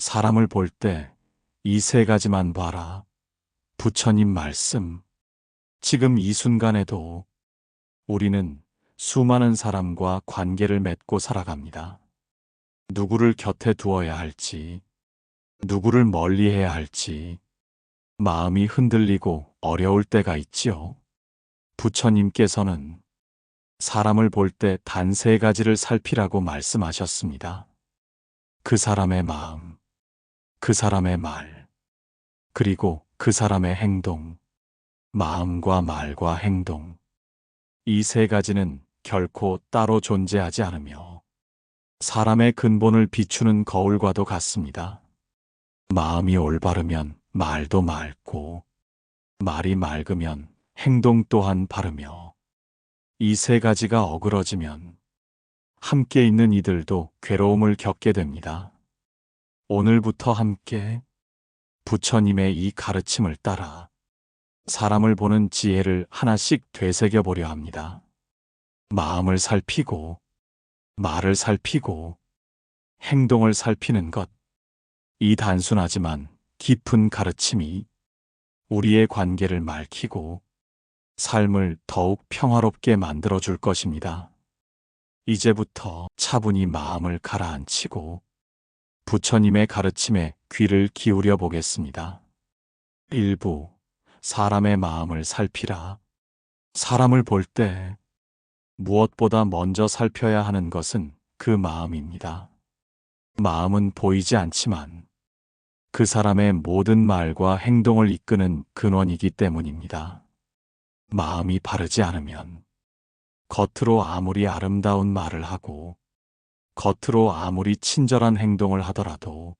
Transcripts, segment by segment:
사람을 볼 때 이 세 가지만 봐라. 부처님 말씀. 지금 이 순간에도 우리는 수많은 사람과 관계를 맺고 살아갑니다. 누구를 곁에 두어야 할지, 누구를 멀리해야 할지, 마음이 흔들리고 어려울 때가 있지요. 부처님께서는 사람을 볼 때 단 세 가지를 살피라고 말씀하셨습니다. 그 사람의 마음, 그 사람의 말, 그리고 그 사람의 행동, 마음과 말과 행동. 이 세 가지는 결코 따로 존재하지 않으며 사람의 근본을 비추는 거울과도 같습니다. 마음이 올바르면 말도 맑고, 말이 맑으면 행동 또한 바르며, 이 세 가지가 어그러지면 함께 있는 이들도 괴로움을 겪게 됩니다. 오늘부터 함께 부처님의 이 가르침을 따라 사람을 보는 지혜를 하나씩 되새겨 보려 합니다. 마음을 살피고, 말을 살피고, 행동을 살피는 것. 이 단순하지만 깊은 가르침이 우리의 관계를 맑히고 삶을 더욱 평화롭게 만들어줄 것입니다. 이제부터 차분히 마음을 가라앉히고 부처님의 가르침에 귀를 기울여 보겠습니다. 일부 사람의 마음을 살피라. 사람을 볼 때 무엇보다 먼저 살펴야 하는 것은 그 마음입니다. 마음은 보이지 않지만 그 사람의 모든 말과 행동을 이끄는 근원이기 때문입니다. 마음이 바르지 않으면 겉으로 아무리 아름다운 말을 하고 겉으로 아무리 친절한 행동을 하더라도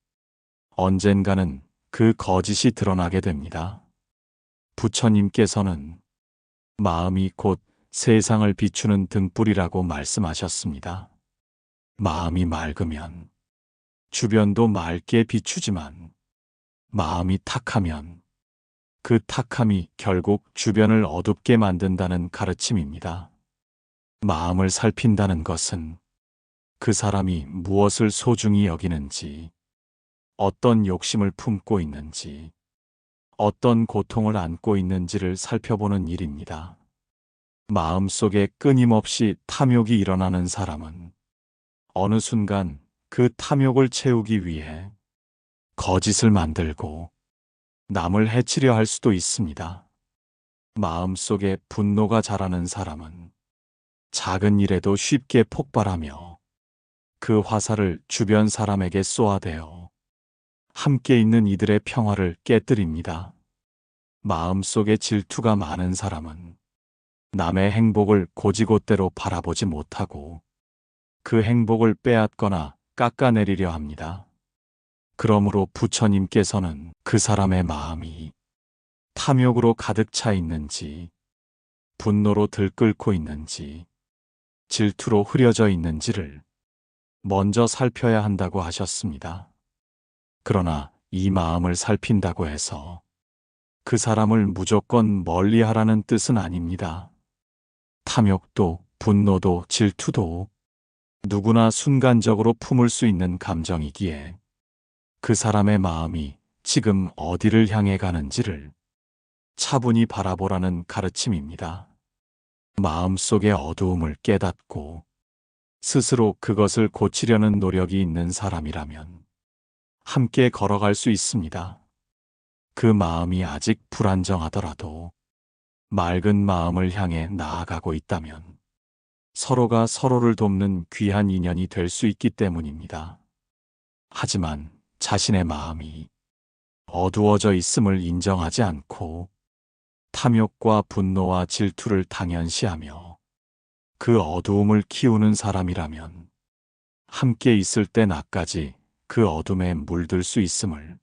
언젠가는 그 거짓이 드러나게 됩니다. 부처님께서는 마음이 곧 세상을 비추는 등불이라고 말씀하셨습니다. 마음이 맑으면 주변도 맑게 비추지만 마음이 탁하면 그 탁함이 결국 주변을 어둡게 만든다는 가르침입니다. 마음을 살핀다는 것은 그 사람이 무엇을 소중히 여기는지, 어떤 욕심을 품고 있는지, 어떤 고통을 안고 있는지를 살펴보는 일입니다. 마음속에 끊임없이 탐욕이 일어나는 사람은 어느 순간 그 탐욕을 채우기 위해 거짓을 만들고 남을 해치려 할 수도 있습니다. 마음속에 분노가 자라는 사람은 작은 일에도 쉽게 폭발하며 그 화살을 주변 사람에게 쏘아대어 함께 있는 이들의 평화를 깨뜨립니다. 마음속에 질투가 많은 사람은 남의 행복을 고지곳대로 바라보지 못하고 그 행복을 빼앗거나 깎아내리려 합니다. 그러므로 부처님께서는 그 사람의 마음이 탐욕으로 가득 차 있는지, 분노로 들끓고 있는지, 질투로 흐려져 있는지를 먼저 살펴야 한다고 하셨습니다. 그러나 이 마음을 살핀다고 해서 그 사람을 무조건 멀리하라는 뜻은 아닙니다. 탐욕도, 분노도, 질투도 누구나 순간적으로 품을 수 있는 감정이기에 그 사람의 마음이 지금 어디를 향해 가는지를 차분히 바라보라는 가르침입니다. 마음속의 어두움을 깨닫고 스스로 그것을 고치려는 노력이 있는 사람이라면 함께 걸어갈 수 있습니다. 그 마음이 아직 불안정하더라도 맑은 마음을 향해 나아가고 있다면 서로가 서로를 돕는 귀한 인연이 될 수 있기 때문입니다. 하지만 자신의 마음이 어두워져 있음을 인정하지 않고 탐욕과 분노와 질투를 당연시하며 그 어두움을 키우는 사람이라면 함께 있을 때 나까지 그 어둠에 물들 수 있음을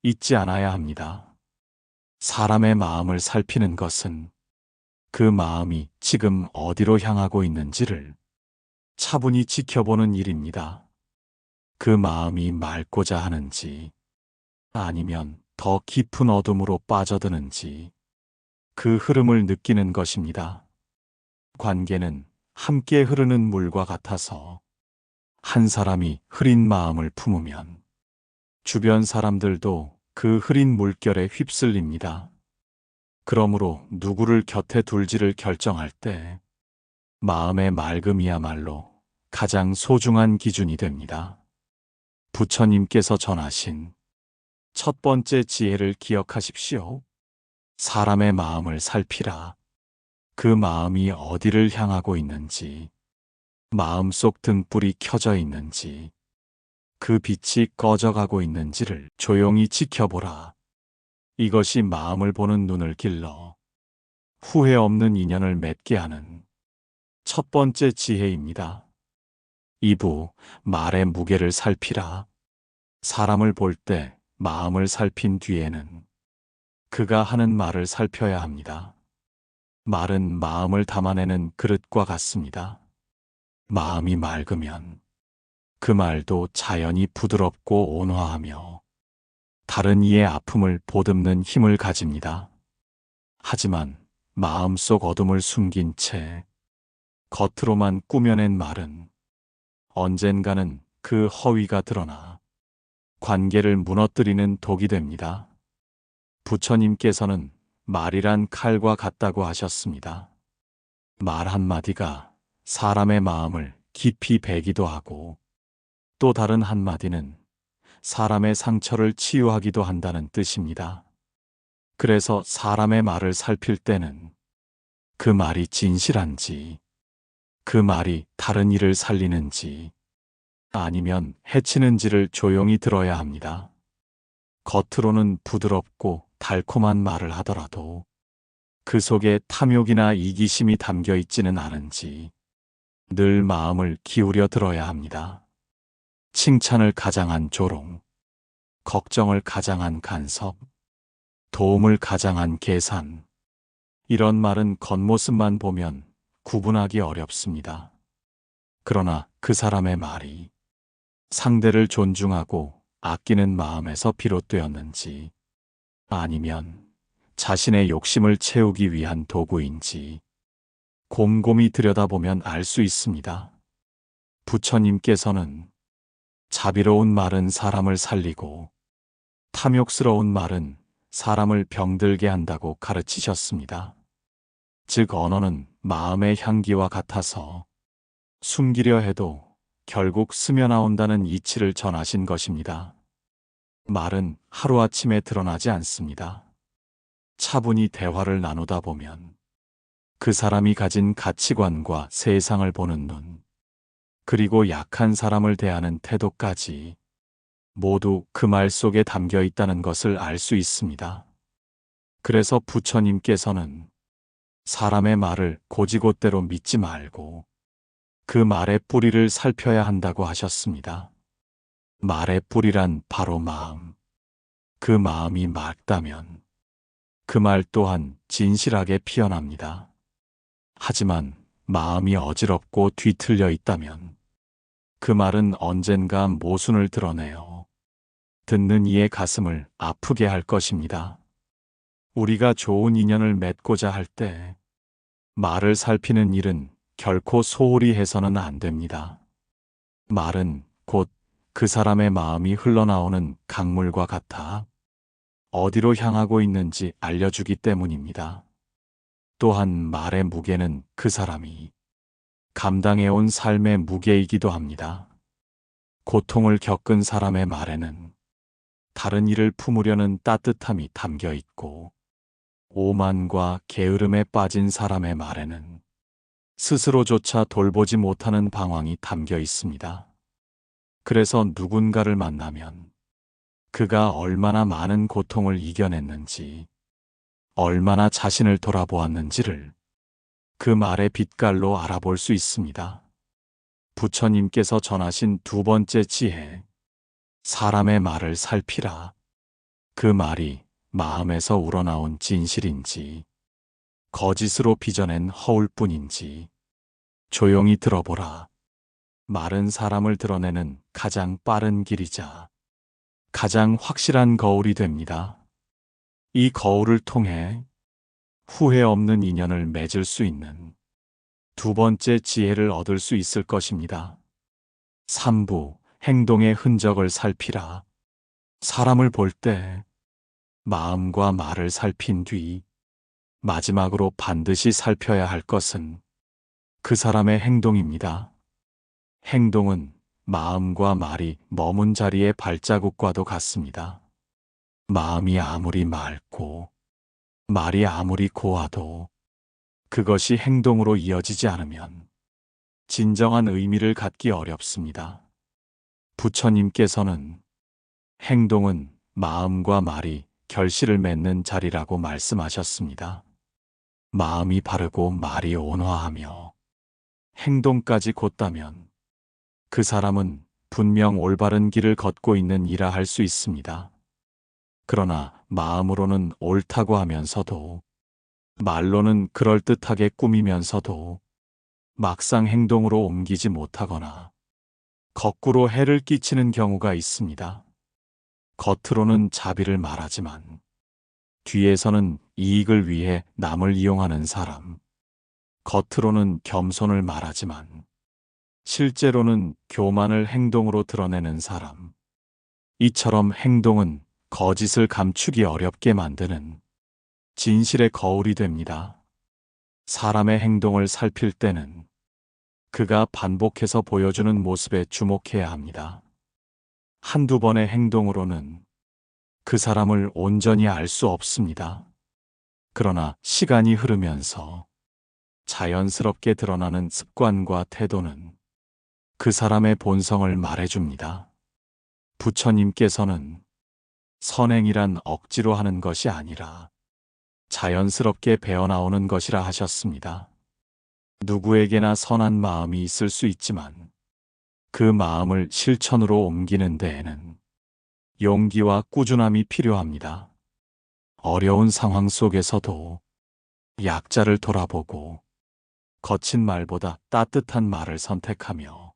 잊지 않아야 합니다. 사람의 마음을 살피는 것은 그 마음이 지금 어디로 향하고 있는지를 차분히 지켜보는 일입니다. 그 마음이 맑고자 하는지 아니면 더 깊은 어둠으로 빠져드는지 그 흐름을 느끼는 것입니다. 관계는 함께 흐르는 물과 같아서 한 사람이 흐린 마음을 품으면 주변 사람들도 그 흐린 물결에 휩쓸립니다. 그러므로 누구를 곁에 둘지를 결정할 때 마음의 맑음이야말로 가장 소중한 기준이 됩니다. 부처님께서 전하신 첫 번째 지혜를 기억하십시오. 사람의 마음을 살피라. 그 마음이 어디를 향하고 있는지, 마음속 등불이 켜져 있는지, 그 빛이 꺼져가고 있는지를 조용히 지켜보라. 이것이 마음을 보는 눈을 길러 후회 없는 인연을 맺게 하는 첫 번째 지혜입니다. 2부, 말의 무게를 살피라. 사람을 볼 때 마음을 살핀 뒤에는 그가 하는 말을 살펴야 합니다. 말은 마음을 담아내는 그릇과 같습니다. 마음이 맑으면 그 말도 자연히 부드럽고 온화하며 다른 이의 아픔을 보듬는 힘을 가집니다. 하지만 마음속 어둠을 숨긴 채 겉으로만 꾸며낸 말은 언젠가는 그 허위가 드러나 관계를 무너뜨리는 독이 됩니다. 부처님께서는 말이란 칼과 같다고 하셨습니다. 말 한마디가 사람의 마음을 깊이 베기도 하고 또 다른 한마디는 사람의 상처를 치유하기도 한다는 뜻입니다. 그래서 사람의 말을 살필 때는 그 말이 진실한지, 그 말이 다른 일을 살리는지, 아니면 해치는지를 조용히 들어야 합니다. 겉으로는 부드럽고 달콤한 말을 하더라도 그 속에 탐욕이나 이기심이 담겨 있지는 않은지 늘 마음을 기울여 들어야 합니다. 칭찬을 가장한 조롱, 걱정을 가장한 간섭, 도움을 가장한 계산. 이런 말은 겉모습만 보면 구분하기 어렵습니다. 그러나 그 사람의 말이 상대를 존중하고 아끼는 마음에서 비롯되었는지 아니면 자신의 욕심을 채우기 위한 도구인지 곰곰이 들여다보면 알 수 있습니다. 부처님께서는 자비로운 말은 사람을 살리고 탐욕스러운 말은 사람을 병들게 한다고 가르치셨습니다. 즉 언어는 마음의 향기와 같아서 숨기려 해도 결국 스며나온다는 이치를 전하신 것입니다. 말은 하루아침에 드러나지 않습니다. 차분히 대화를 나누다 보면 그 사람이 가진 가치관과 세상을 보는 눈, 그리고 약한 사람을 대하는 태도까지 모두 그 말 속에 담겨 있다는 것을 알 수 있습니다. 그래서 부처님께서는 사람의 말을 고지곳대로 믿지 말고 그 말의 뿌리를 살펴야 한다고 하셨습니다. 말의 뿌리란 바로 마음. 그 마음이 맑다면 그 말 또한 진실하게 피어납니다. 하지만 마음이 어지럽고 뒤틀려 있다면 그 말은 언젠가 모순을 드러내어 듣는 이의 가슴을 아프게 할 것입니다. 우리가 좋은 인연을 맺고자 할 때 말을 살피는 일은 결코 소홀히 해서는 안 됩니다. 말은 곧 그 사람의 마음이 흘러나오는 강물과 같아 어디로 향하고 있는지 알려주기 때문입니다. 또한 말의 무게는 그 사람이 감당해온 삶의 무게이기도 합니다. 고통을 겪은 사람의 말에는 다른 이를 품으려는 따뜻함이 담겨 있고, 오만과 게으름에 빠진 사람의 말에는 스스로조차 돌보지 못하는 방황이 담겨 있습니다. 그래서 누군가를 만나면 그가 얼마나 많은 고통을 이겨냈는지, 얼마나 자신을 돌아보았는지를 그 말의 빛깔로 알아볼 수 있습니다. 부처님께서 전하신 두 번째 지혜, 사람의 말을 살피라. 그 말이 마음에서 우러나온 진실인지, 거짓으로 빚어낸 허울뿐인지 조용히 들어보라. 말은 사람을 드러내는 가장 빠른 길이자 가장 확실한 거울이 됩니다. 이 거울을 통해 후회 없는 인연을 맺을 수 있는 두 번째 지혜를 얻을 수 있을 것입니다. 3부, 행동의 흔적을 살피라. 사람을 볼 때 마음과 말을 살핀 뒤 마지막으로 반드시 살펴야 할 것은 그 사람의 행동입니다. 행동은 마음과 말이 머문 자리의 발자국과도 같습니다. 마음이 아무리 맑고 말이 아무리 고와도 그것이 행동으로 이어지지 않으면 진정한 의미를 갖기 어렵습니다. 부처님께서는 행동은 마음과 말이 결실을 맺는 자리라고 말씀하셨습니다. 마음이 바르고 말이 온화하며 행동까지 곧다면 그 사람은 분명 올바른 길을 걷고 있는 이라 할 수 있습니다. 그러나 마음으로는 옳다고 하면서도 말로는 그럴듯하게 꾸미면서도 막상 행동으로 옮기지 못하거나 거꾸로 해를 끼치는 경우가 있습니다. 겉으로는 자비를 말하지만 뒤에서는 이익을 위해 남을 이용하는 사람, 겉으로는 겸손을 말하지만 실제로는 교만을 행동으로 드러내는 사람, 이처럼 행동은 거짓을 감추기 어렵게 만드는 진실의 거울이 됩니다. 사람의 행동을 살필 때는 그가 반복해서 보여주는 모습에 주목해야 합니다. 한두 번의 행동으로는 그 사람을 온전히 알 수 없습니다. 그러나 시간이 흐르면서 자연스럽게 드러나는 습관과 태도는 그 사람의 본성을 말해줍니다. 부처님께서는 선행이란 억지로 하는 것이 아니라 자연스럽게 배어나오는 것이라 하셨습니다. 누구에게나 선한 마음이 있을 수 있지만 그 마음을 실천으로 옮기는 데에는 용기와 꾸준함이 필요합니다. 어려운 상황 속에서도 약자를 돌아보고 거친 말보다 따뜻한 말을 선택하며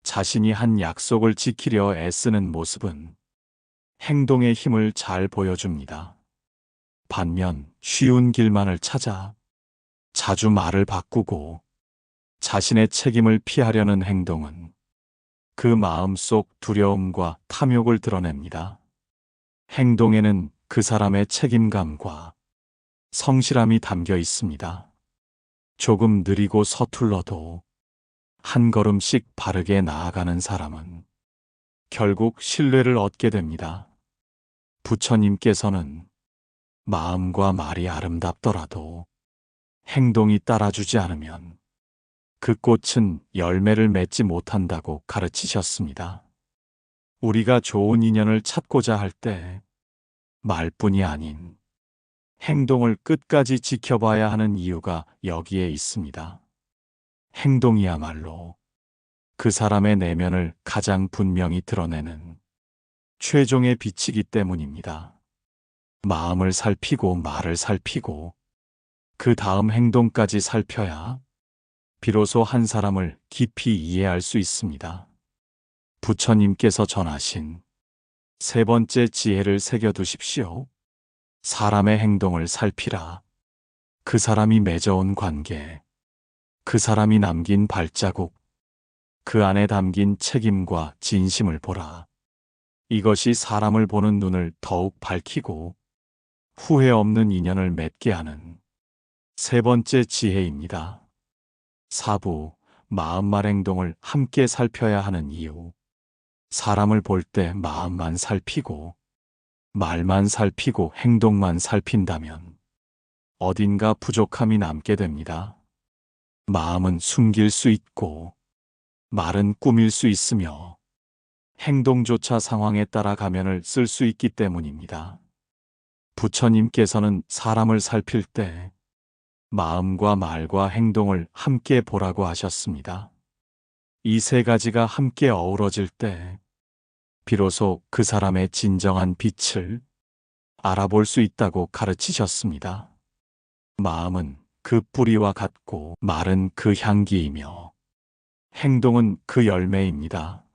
자신이 한 약속을 지키려 애쓰는 모습은 행동의 힘을 잘 보여줍니다. 반면 쉬운 길만을 찾아 자주 말을 바꾸고 자신의 책임을 피하려는 행동은 그 마음속 두려움과 탐욕을 드러냅니다. 행동에는 그 사람의 책임감과 성실함이 담겨 있습니다. 조금 느리고 서툴러도 한 걸음씩 바르게 나아가는 사람은 결국 신뢰를 얻게 됩니다. 부처님께서는 마음과 말이 아름답더라도 행동이 따라주지 않으면 그 꽃은 열매를 맺지 못한다고 가르치셨습니다. 우리가 좋은 인연을 찾고자 할 때 말뿐이 아닌 행동을 끝까지 지켜봐야 하는 이유가 여기에 있습니다. 행동이야말로 그 사람의 내면을 가장 분명히 드러내는 최종의 빛이기 때문입니다. 마음을 살피고 말을 살피고 그 다음 행동까지 살펴야 비로소 한 사람을 깊이 이해할 수 있습니다. 부처님께서 전하신 세 번째 지혜를 새겨두십시오. 사람의 행동을 살피라. 그 사람이 맺어온 관계, 그 사람이 남긴 발자국, 그 안에 담긴 책임과 진심을 보라. 이것이 사람을 보는 눈을 더욱 밝히고 후회 없는 인연을 맺게 하는 세 번째 지혜입니다. 사부, 마음 말 행동을 함께 살펴야 하는 이유. 사람을 볼 때 마음만 살피고 말만 살피고 행동만 살핀다면 어딘가 부족함이 남게 됩니다. 마음은 숨길 수 있고 말은 꾸밀 수 있으며 행동조차 상황에 따라 가면을 쓸 수 있기 때문입니다. 부처님께서는 사람을 살필 때 마음과 말과 행동을 함께 보라고 하셨습니다. 이 세 가지가 함께 어우러질 때 비로소 그 사람의 진정한 빛을 알아볼 수 있다고 가르치셨습니다. 마음은 그 뿌리와 같고 말은 그 향기이며 행동은 그 열매입니다.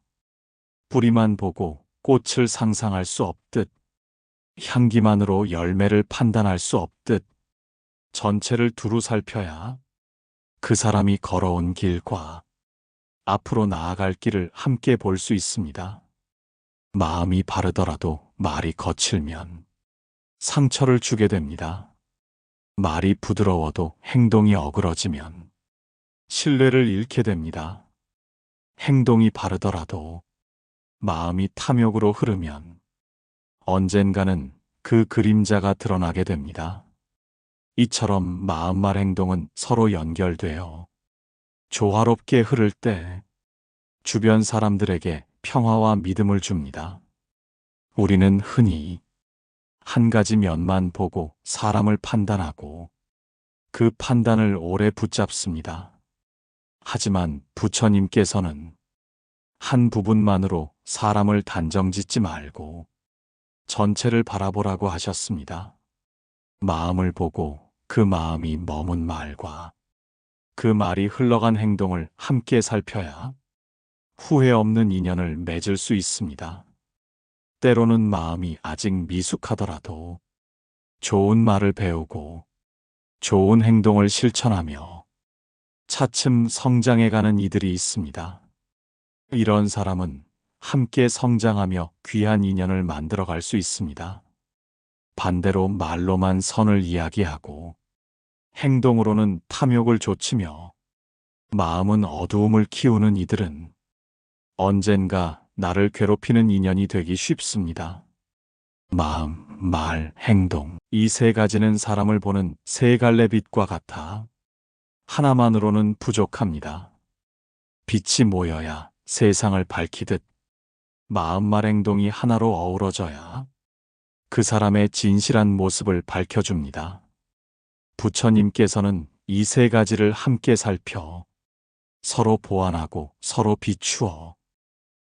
뿌리만 보고 꽃을 상상할 수 없듯 향기만으로 열매를 판단할 수 없듯 전체를 두루 살펴야 그 사람이 걸어온 길과 앞으로 나아갈 길을 함께 볼 수 있습니다. 마음이 바르더라도 말이 거칠면 상처를 주게 됩니다. 말이 부드러워도 행동이 어그러지면 신뢰를 잃게 됩니다. 행동이 바르더라도 마음이 탐욕으로 흐르면 언젠가는 그 그림자가 드러나게 됩니다. 이처럼 마음말 행동은 서로 연결되어 조화롭게 흐를 때 주변 사람들에게 평화와 믿음을 줍니다. 우리는 흔히 한 가지 면만 보고 사람을 판단하고 그 판단을 오래 붙잡습니다. 하지만 부처님께서는 한 부분만으로 사람을 단정짓지 말고 전체를 바라보라고 하셨습니다. 마음을 보고 그 마음이 머문 말과 그 말이 흘러간 행동을 함께 살펴야 후회 없는 인연을 맺을 수 있습니다. 때로는 마음이 아직 미숙하더라도 좋은 말을 배우고 좋은 행동을 실천하며 차츰 성장해가는 이들이 있습니다. 이런 사람은 함께 성장하며 귀한 인연을 만들어갈 수 있습니다. 반대로 말로만 선을 이야기하고 행동으로는 탐욕을 좇으며 마음은 어두움을 키우는 이들은 언젠가 나를 괴롭히는 인연이 되기 쉽습니다. 마음, 말, 행동, 이 세 가지는 사람을 보는 세 갈래 빛과 같아 하나만으로는 부족합니다. 빛이 모여야 세상을 밝히듯 마음, 말, 행동이 하나로 어우러져야 그 사람의 진실한 모습을 밝혀줍니다. 부처님께서는 이 세 가지를 함께 살펴 서로 보완하고 서로 비추어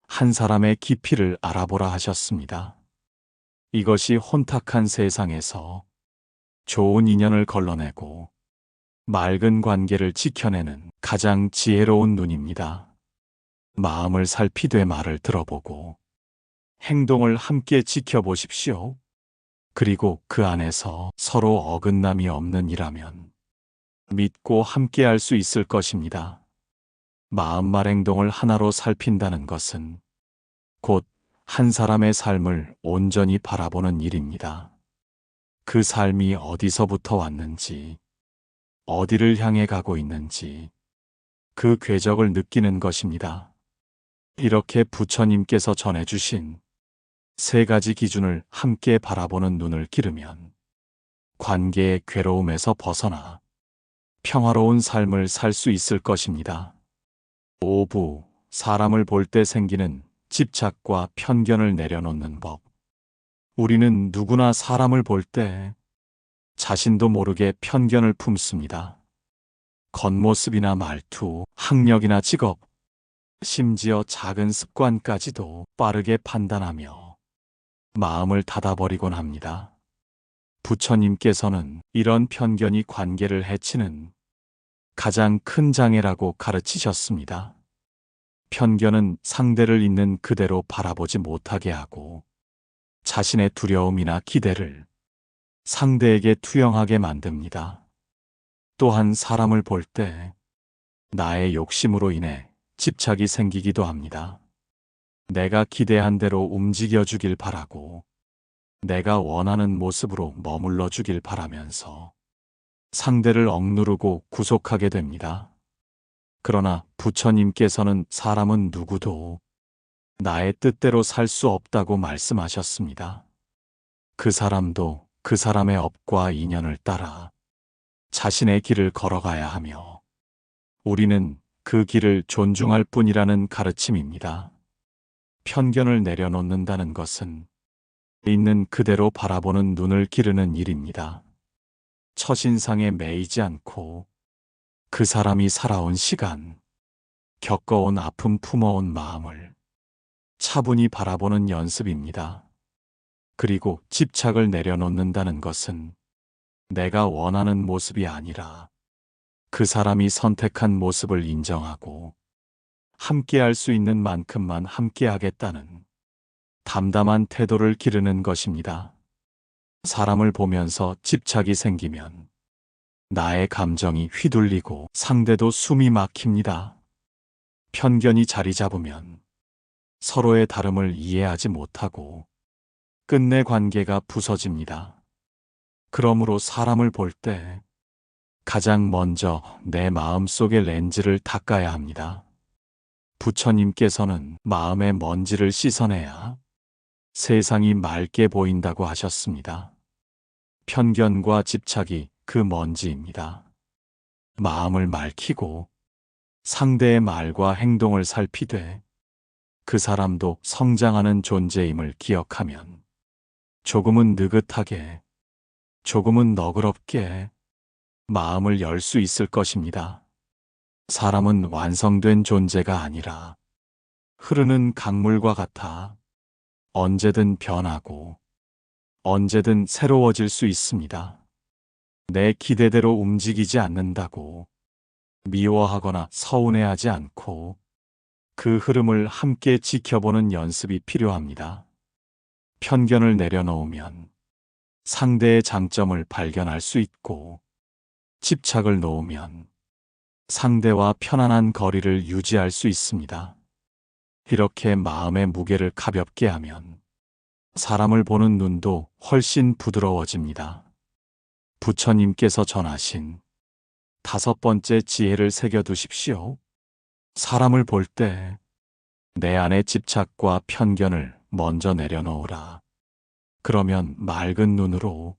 한 사람의 깊이를 알아보라 하셨습니다. 이것이 혼탁한 세상에서 좋은 인연을 걸러내고 맑은 관계를 지켜내는 가장 지혜로운 눈입니다. 마음을 살피되 말을 들어보고 행동을 함께 지켜보십시오. 그리고 그 안에서 서로 어긋남이 없는 이라면 믿고 함께 할 수 있을 것입니다. 마음, 말, 행동을 하나로 살핀다는 것은 곧 한 사람의 삶을 온전히 바라보는 일입니다. 그 삶이 어디서부터 왔는지, 어디를 향해 가고 있는지 그 궤적을 느끼는 것입니다. 이렇게 부처님께서 전해주신 세 가지 기준을 함께 바라보는 눈을 기르면 관계의 괴로움에서 벗어나 평화로운 삶을 살 수 있을 것입니다. 5부, 사람을 볼 때 생기는 집착과 편견을 내려놓는 법. 우리는 누구나 사람을 볼 때 자신도 모르게 편견을 품습니다. 겉모습이나 말투, 학력이나 직업, 심지어 작은 습관까지도 빠르게 판단하며 마음을 닫아버리곤 합니다. 부처님께서는 이런 편견이 관계를 해치는 가장 큰 장애라고 가르치셨습니다. 편견은 상대를 있는 그대로 바라보지 못하게 하고 자신의 두려움이나 기대를 상대에게 투영하게 만듭니다. 또한 사람을 볼 때 나의 욕심으로 인해 집착이 생기기도 합니다. 내가 기대한 대로 움직여 주길 바라고 내가 원하는 모습으로 머물러 주길 바라면서 상대를 억누르고 구속하게 됩니다. 그러나 부처님께서는 사람은 누구도 나의 뜻대로 살 수 없다고 말씀하셨습니다. 그 사람도 그 사람의 업과 인연을 따라 자신의 길을 걸어가야 하며 우리는 그 길을 존중할 뿐이라는 가르침입니다. 편견을 내려놓는다는 것은 있는 그대로 바라보는 눈을 기르는 일입니다. 첫인상에 매이지 않고 그 사람이 살아온 시간, 겪어온 아픔, 품어온 마음을 차분히 바라보는 연습입니다. 그리고 집착을 내려놓는다는 것은 내가 원하는 모습이 아니라 그 사람이 선택한 모습을 인정하고 함께할 수 있는 만큼만 함께하겠다는 담담한 태도를 기르는 것입니다. 사람을 보면서 집착이 생기면 나의 감정이 휘둘리고 상대도 숨이 막힙니다. 편견이 자리 잡으면 서로의 다름을 이해하지 못하고 끝내 관계가 부서집니다. 그러므로 사람을 볼 때 가장 먼저 내 마음속의 렌즈를 닦아야 합니다. 부처님께서는 마음의 먼지를 씻어내야 세상이 맑게 보인다고 하셨습니다. 편견과 집착이 그 먼지입니다. 마음을 맑히고 상대의 말과 행동을 살피되 그 사람도 성장하는 존재임을 기억하면 조금은 느긋하게, 조금은 너그럽게 마음을 열 수 있을 것입니다. 사람은 완성된 존재가 아니라 흐르는 강물과 같아 언제든 변하고 언제든 새로워질 수 있습니다. 내 기대대로 움직이지 않는다고 미워하거나 서운해하지 않고 그 흐름을 함께 지켜보는 연습이 필요합니다. 편견을 내려놓으면 상대의 장점을 발견할 수 있고, 집착을 놓으면 상대와 편안한 거리를 유지할 수 있습니다. 이렇게 마음의 무게를 가볍게 하면 사람을 보는 눈도 훨씬 부드러워집니다. 부처님께서 전하신 5번째 지혜를 새겨두십시오. 사람을 볼 때 내 안의 집착과 편견을 먼저 내려놓으라. 그러면 맑은 눈으로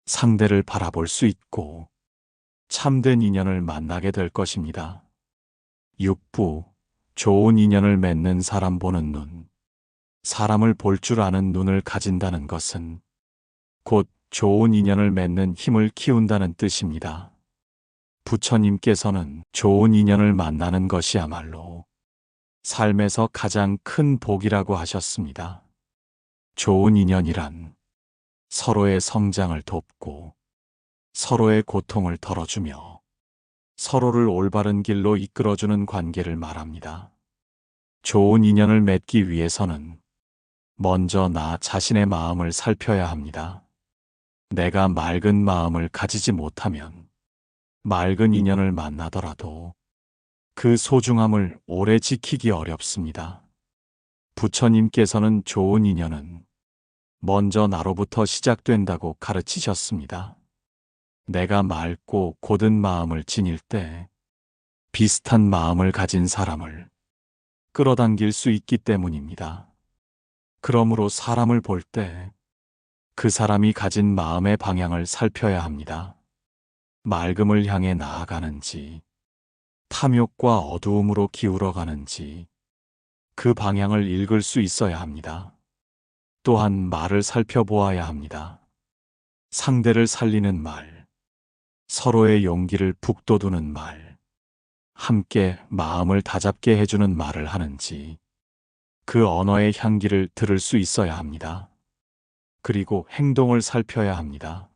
상대를 바라볼 수 있고 참된 인연을 만나게 될 것입니다. 6부, 좋은 인연을 맺는 사람 보는 눈. 사람을 볼 줄 아는 눈을 가진다는 것은 곧 좋은 인연을 맺는 힘을 키운다는 뜻입니다. 부처님께서는 좋은 인연을 만나는 것이야말로 삶에서 가장 큰 복이라고 하셨습니다. 좋은 인연이란 서로의 성장을 돕고 서로의 고통을 덜어주며 서로를 올바른 길로 이끌어주는 관계를 말합니다. 좋은 인연을 맺기 위해서는 먼저 나 자신의 마음을 살펴야 합니다. 내가 맑은 마음을 가지지 못하면 맑은 인연을 만나더라도 그 소중함을 오래 지키기 어렵습니다. 부처님께서는 좋은 인연은 먼저 나로부터 시작된다고 가르치셨습니다. 내가 맑고 곧은 마음을 지닐 때 비슷한 마음을 가진 사람을 끌어당길 수 있기 때문입니다. 그러므로 사람을 볼 때 그 사람이 가진 마음의 방향을 살펴야 합니다. 맑음을 향해 나아가는지, 탐욕과 어두움으로 기울어가는지 그 방향을 읽을 수 있어야 합니다. 또한 말을 살펴보아야 합니다. 상대를 살리는 말, 서로의 용기를 북돋우는 말, 함께 마음을 다잡게 해주는 말을 하는지 그 언어의 향기를 들을 수 있어야 합니다. 그리고 행동을 살펴야 합니다.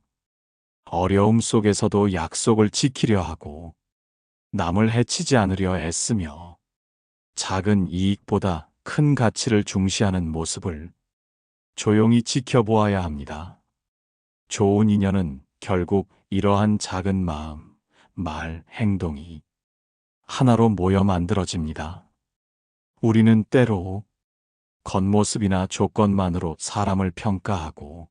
어려움 속에서도 약속을 지키려 하고 남을 해치지 않으려 애쓰며 작은 이익보다 큰 가치를 중시하는 모습을 조용히 지켜보아야 합니다. 좋은 인연은 결국 이러한 작은 마음, 말, 행동이 하나로 모여 만들어집니다. 우리는 때로 겉모습이나 조건만으로 사람을 평가하고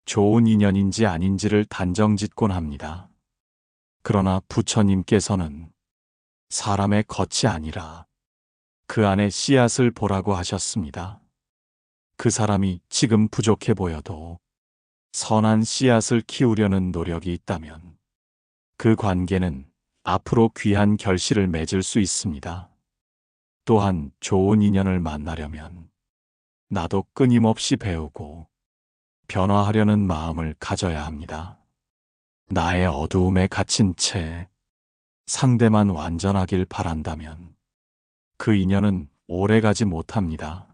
좋은 인연인지 아닌지를 단정짓곤 합니다. 그러나 부처님께서는 사람의 겉이 아니라 그 안에 씨앗을 보라고 하셨습니다. 그 사람이 지금 부족해 보여도 선한 씨앗을 키우려는 노력이 있다면 그 관계는 앞으로 귀한 결실을 맺을 수 있습니다. 또한 좋은 인연을 만나려면 나도 끊임없이 배우고 변화하려는 마음을 가져야 합니다. 나의 어두움에 갇힌 채 상대만 완전하길 바란다면 그 인연은 오래가지 못합니다.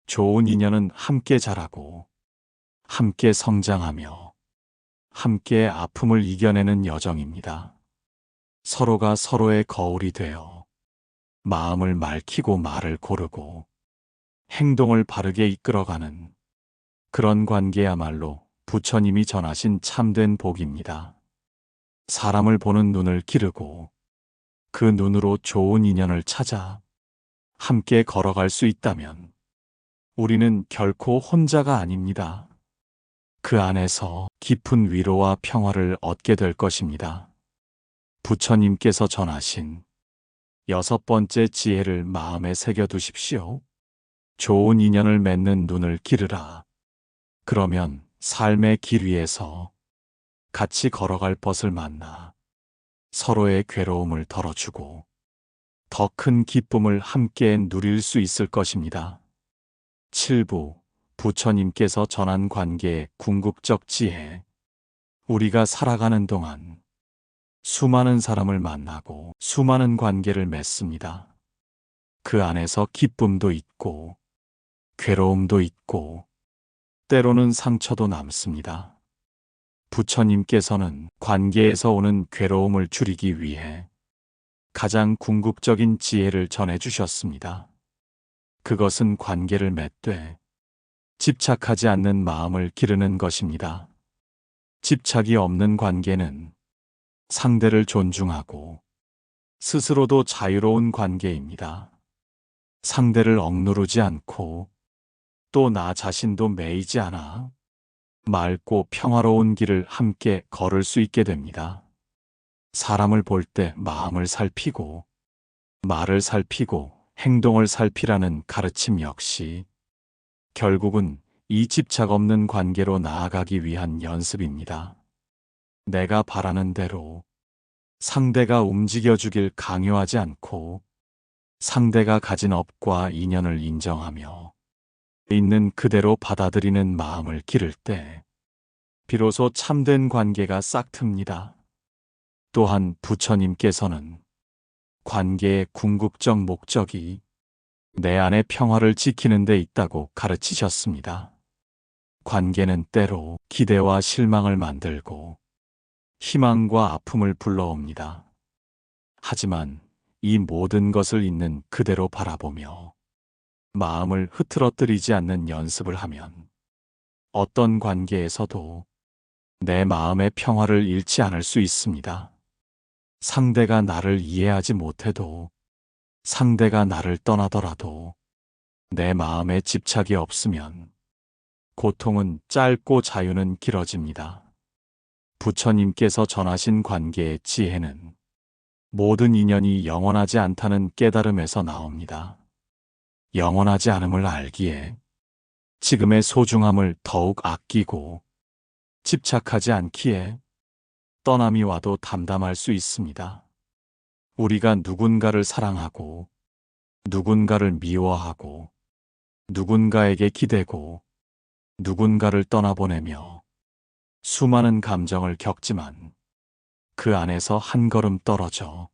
좋은 인연은 함께 자라고 함께 성장하며 함께 아픔을 이겨내는 여정입니다. 서로가 서로의 거울이 되어 마음을 맑히고 말을 고르고 행동을 바르게 이끌어가는 그런 관계야말로 부처님이 전하신 참된 복입니다. 사람을 보는 눈을 기르고 그 눈으로 좋은 인연을 찾아 함께 걸어갈 수 있다면 우리는 결코 혼자가 아닙니다. 그 안에서 깊은 위로와 평화를 얻게 될 것입니다. 부처님께서 전하신 6번째 지혜를 마음에 새겨두십시오. 좋은 인연을 맺는 눈을 기르라. 그러면 삶의 길 위에서 같이 걸어갈 벗을 만나 서로의 괴로움을 덜어주고 더 큰 기쁨을 함께 누릴 수 있을 것입니다. 7부 부처님께서 전한 관계의 궁극적 지혜. 우리가 살아가는 동안 수많은 사람을 만나고 수많은 관계를 맺습니다. 그 안에서 기쁨도 있고 괴로움도 있고 때로는 상처도 남습니다. 부처님께서는 관계에서 오는 괴로움을 줄이기 위해 가장 궁극적인 지혜를 전해주셨습니다. 그것은 관계를 맺되 집착하지 않는 마음을 기르는 것입니다. 집착이 없는 관계는 상대를 존중하고 스스로도 자유로운 관계입니다. 상대를 억누르지 않고 또 나 자신도 매이지 않아 맑고 평화로운 길을 함께 걸을 수 있게 됩니다. 사람을 볼 때 마음을 살피고 말을 살피고 행동을 살피라는 가르침 역시 결국은 이 집착 없는 관계로 나아가기 위한 연습입니다. 내가 바라는 대로 상대가 움직여주길 강요하지 않고 상대가 가진 업과 인연을 인정하며 있는 그대로 받아들이는 마음을 기를 때 비로소 참된 관계가 싹틉니다. 또한 부처님께서는 관계의 궁극적 목적이 내 안의 평화를 지키는 데 있다고 가르치셨습니다. 관계는 때로 기대와 실망을 만들고 희망과 아픔을 불러옵니다. 하지만 이 모든 것을 있는 그대로 바라보며 마음을 흐트러뜨리지 않는 연습을 하면 어떤 관계에서도 내 마음의 평화를 잃지 않을 수 있습니다. 상대가 나를 이해하지 못해도 상대가 나를 떠나더라도 내 마음에 집착이 없으면 고통은 짧고 자유는 길어집니다. 부처님께서 전하신 관계의 지혜는 모든 인연이 영원하지 않다는 깨달음에서 나옵니다. 영원하지 않음을 알기에 지금의 소중함을 더욱 아끼고 집착하지 않기에 떠남이 와도 담담할 수 있습니다. 우리가 누군가를 사랑하고 누군가를 미워하고 누군가에게 기대고 누군가를 떠나보내며 수많은 감정을 겪지만 그 안에서 한 걸음 떨어져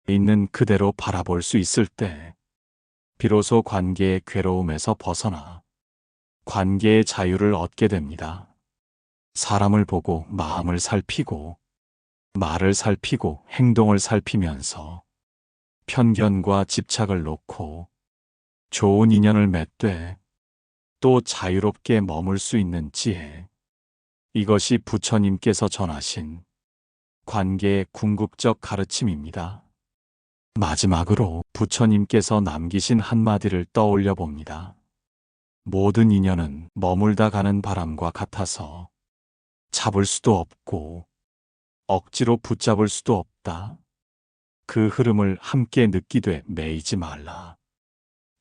있는 그대로 바라볼 수 있을 때 비로소 관계의 괴로움에서 벗어나 관계의 자유를 얻게 됩니다. 사람을 보고 마음을 살피고 말을 살피고 행동을 살피면서 편견과 집착을 놓고 좋은 인연을 맺되 또 자유롭게 머물 수 있는 지혜. 이것이 부처님께서 전하신 관계의 궁극적 가르침입니다. 마지막으로 부처님께서 남기신 한마디를 떠올려 봅니다. 모든 인연은 머물다 가는 바람과 같아서 잡을 수도 없고 억지로 붙잡을 수도 없다. 그 흐름을 함께 느끼되 매이지 말라.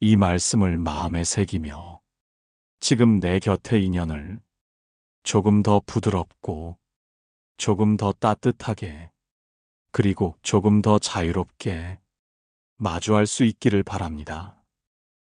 이 말씀을 마음에 새기며 지금 내 곁의 인연을 조금 더 부드럽고 조금 더 따뜻하게 그리고 조금 더 자유롭게 마주할 수 있기를 바랍니다.